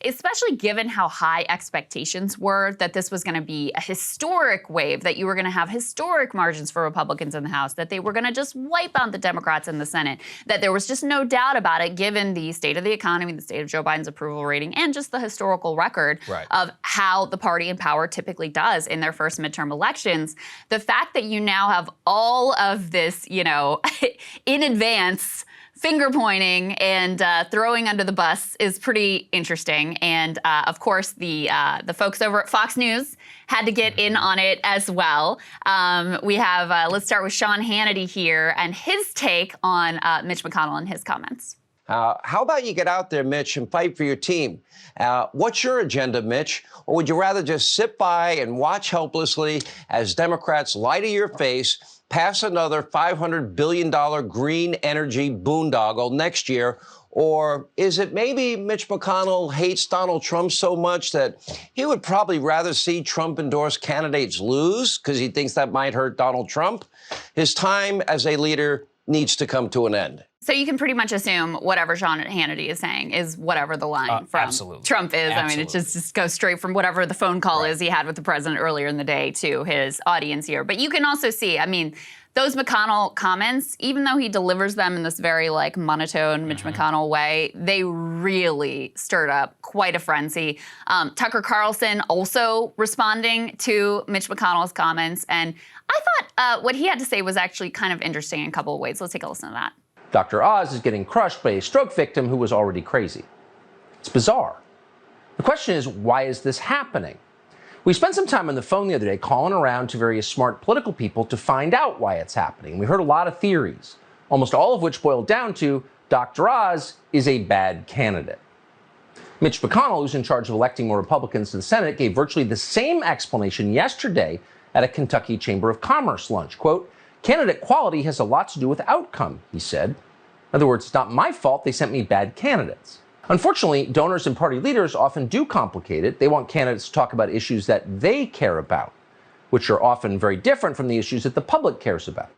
especially given how high expectations were that this was going to be a historic wave, that you were going to have historic margins for Republicans in the House, that they were going to just wipe out the Democrats in the Senate, that there was just no doubt about it given the state of the economy, the state of Joe Biden's approval rating, and just the historical record of how the party in power typically does in their first midterm elections. The fact that you now have all of this, you know, in advance finger pointing and throwing under the bus is pretty interesting. And of course, the folks over at Fox News had to get in on it as well. We have, let's start with Sean Hannity here and his take on Mitch McConnell and his comments. How about you get out there, Mitch, and fight for your team? What's your agenda, Mitch? Or would you rather just sit by and watch helplessly as Democrats lie to your face, pass another $500 billion green energy boondoggle next year? Or is it maybe Mitch McConnell hates Donald Trump so much that he would probably rather see Trump-endorsed candidates lose because he thinks that might hurt Donald Trump? His time as a leader needs to come to an end. So you can pretty much assume whatever Sean Hannity is saying is whatever the line from Trump is. I mean, it just goes straight from whatever the phone call is he had with the president earlier in the day to his audience here. But you can also see, I mean, those McConnell comments, even though he delivers them in this very like monotone Mitch McConnell way, they really stirred up quite a frenzy. Tucker Carlson also responding to Mitch McConnell's comments. And I thought what he had to say was actually kind of interesting in a couple of ways. Let's take a listen to that. Dr. Oz is getting crushed by a stroke victim who was already crazy. It's bizarre. The question is, why is this happening? We spent some time on the phone the other day calling around to various smart political people to find out why it's happening. We heard a lot of theories, almost all of which boiled down to Dr. Oz is a bad candidate. Mitch McConnell, who's in charge of electing more Republicans to the Senate, gave virtually the same explanation yesterday at a Kentucky Chamber of Commerce lunch. Quote, "Candidate quality has a lot to do with outcome," he said. In other words, it's not my fault they sent me bad candidates. Unfortunately, donors and party leaders often do complicate it. They want candidates to talk about issues that they care about, which are often very different from the issues that the public cares about.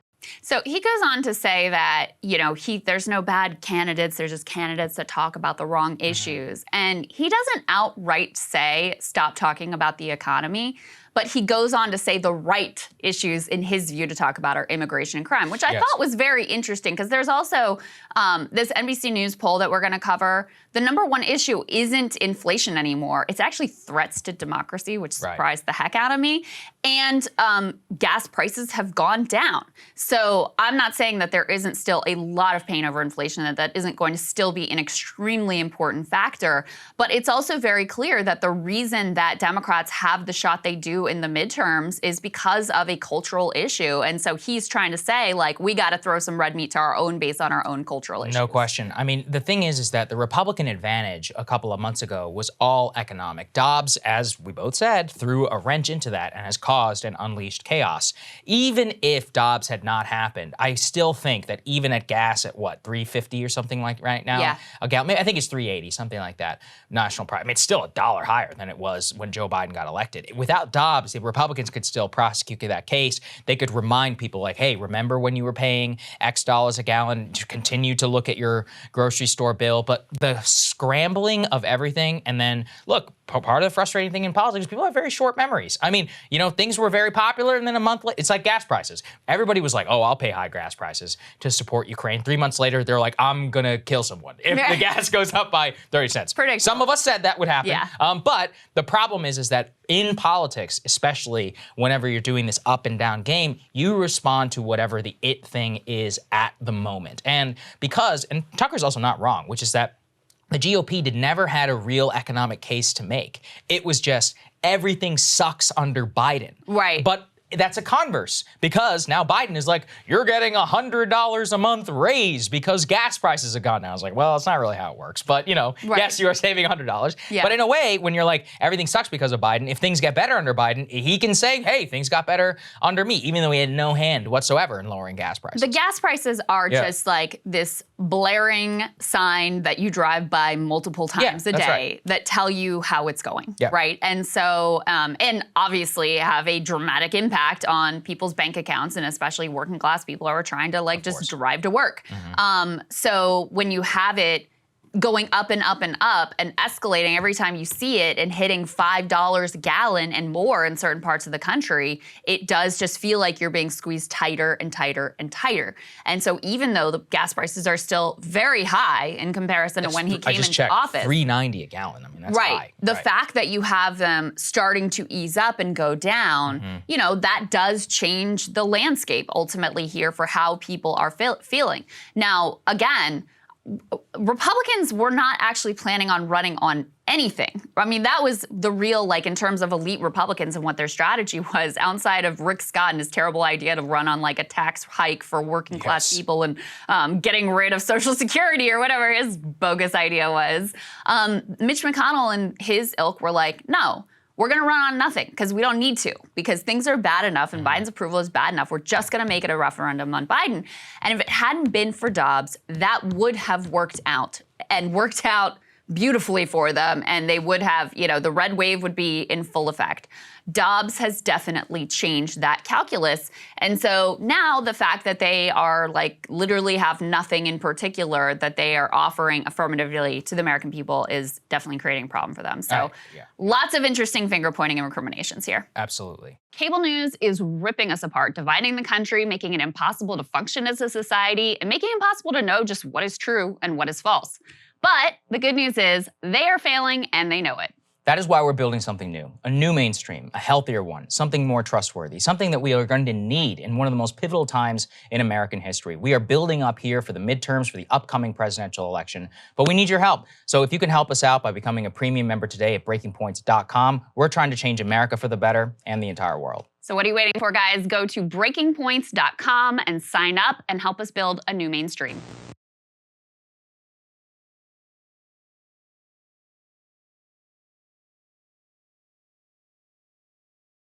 So he goes on to say that, you know, there's no bad candidates. There's just candidates that talk about the wrong issues. And he doesn't outright say, stop talking about the economy. But he goes on to say the right issues, in his view, to talk about are immigration and crime, which I thought was very interesting because there's also this NBC News poll that we're going to cover. The number one issue isn't inflation anymore. It's actually threats to democracy, which surprised the heck out of me. And gas prices have gone down. So I'm not saying that there isn't still a lot of pain over inflation, that isn't going to still be an extremely important factor. But it's also very clear that the reason that Democrats have the shot they do in the midterms is because of a cultural issue. And so he's trying to say, like, we got to throw some red meat to our own base on our own cultural issues. No question. I mean, the thing is that the Republican advantage a couple of months ago was all economic. Dobbs, as we both said, threw a wrench into that and has caused and unleashed chaos. Even if Dobbs had not happened, I still think that even at gas at what, $3.50 or something like right now? Yeah. A gallon, I think it's $3.80, something like that. National price. I mean, it's still $1 higher than it was when Joe Biden got elected. Without Dobbs, the Republicans could still prosecute that case. They could remind people like, hey, remember when you were paying X dollars a gallon, to continue to look at your grocery store bill. But the scrambling of everything, and then look, part of the frustrating thing in politics is people have very short memories. I mean, you know, things were very popular, and then a month later, it's like gas prices. Everybody was like, oh, I'll pay high gas prices to support Ukraine. 3 months later, they're like, I'm going to kill someone if the gas goes up by 30 cents. Predictable. Some of us said that would happen. Yeah. But the problem is that in politics, especially whenever you're doing this up and down game, you respond to whatever the it thing is at the moment. And Tucker's also not wrong, which is that the GOP never had a real economic case to make. It was just everything sucks under Biden. Right. But that's a converse, because now Biden is like, you're getting $100 a month raise because gas prices have gone down. I was like, well, it's not really how it works. But, you know, yes, you are saving $100. Yeah. But in a way, when you're like, everything sucks because of Biden, if things get better under Biden, he can say, hey, things got better under me, even though he had no hand whatsoever in lowering gas prices. The gas prices are just like this blaring sign that you drive by multiple times a day that tell you how it's going, right? And so, and obviously have a dramatic impact on people's bank accounts, and especially working class people who are trying to like just drive to work. So when you have it going up and up and up and escalating every time you see it and hitting $5 a gallon and more in certain parts of the country, it does just feel like you're being squeezed tighter and tighter and tighter. And so even though the gas prices are still very high in comparison to when he came into office. $3.90 a gallon. I mean, that's high. The fact that you have them starting to ease up and go down, you know, that does change the landscape ultimately here for how people are feeling. Now, again, Republicans were not actually planning on running on anything. I mean, that was the real, like, in terms of elite Republicans and what their strategy was, outside of Rick Scott and his terrible idea to run on, like, a tax hike for working class people and getting rid of Social Security or whatever his bogus idea was. Mitch McConnell and his ilk were like, no, we're going to run on nothing because we don't need to, because things are bad enough and Biden's approval is bad enough. We're just going to make it a referendum on Biden. And if it hadn't been for Dobbs, that would have worked out beautifully for them. And they would have, you know, the red wave would be in full effect. Dobbs has definitely changed that calculus. And so now the fact that they are, like, literally have nothing in particular that they are offering affirmatively to the American people is definitely creating a problem for them. So lots of interesting finger pointing and recriminations here. Absolutely. Cable news is ripping us apart, dividing the country, making it impossible to function as a society, and making it impossible to know just what is true and what is false. But the good news is they are failing and they know it. That is why we're building something new, a new mainstream, a healthier one, something more trustworthy, something that we are going to need in one of the most pivotal times in American history. We are building up here for the midterms, for the upcoming presidential election, but we need your help. So if you can help us out by becoming a premium member today at breakingpoints.com, we're trying to change America for the better and the entire world. So what are you waiting for, guys? Go to breakingpoints.com and sign up and help us build a new mainstream.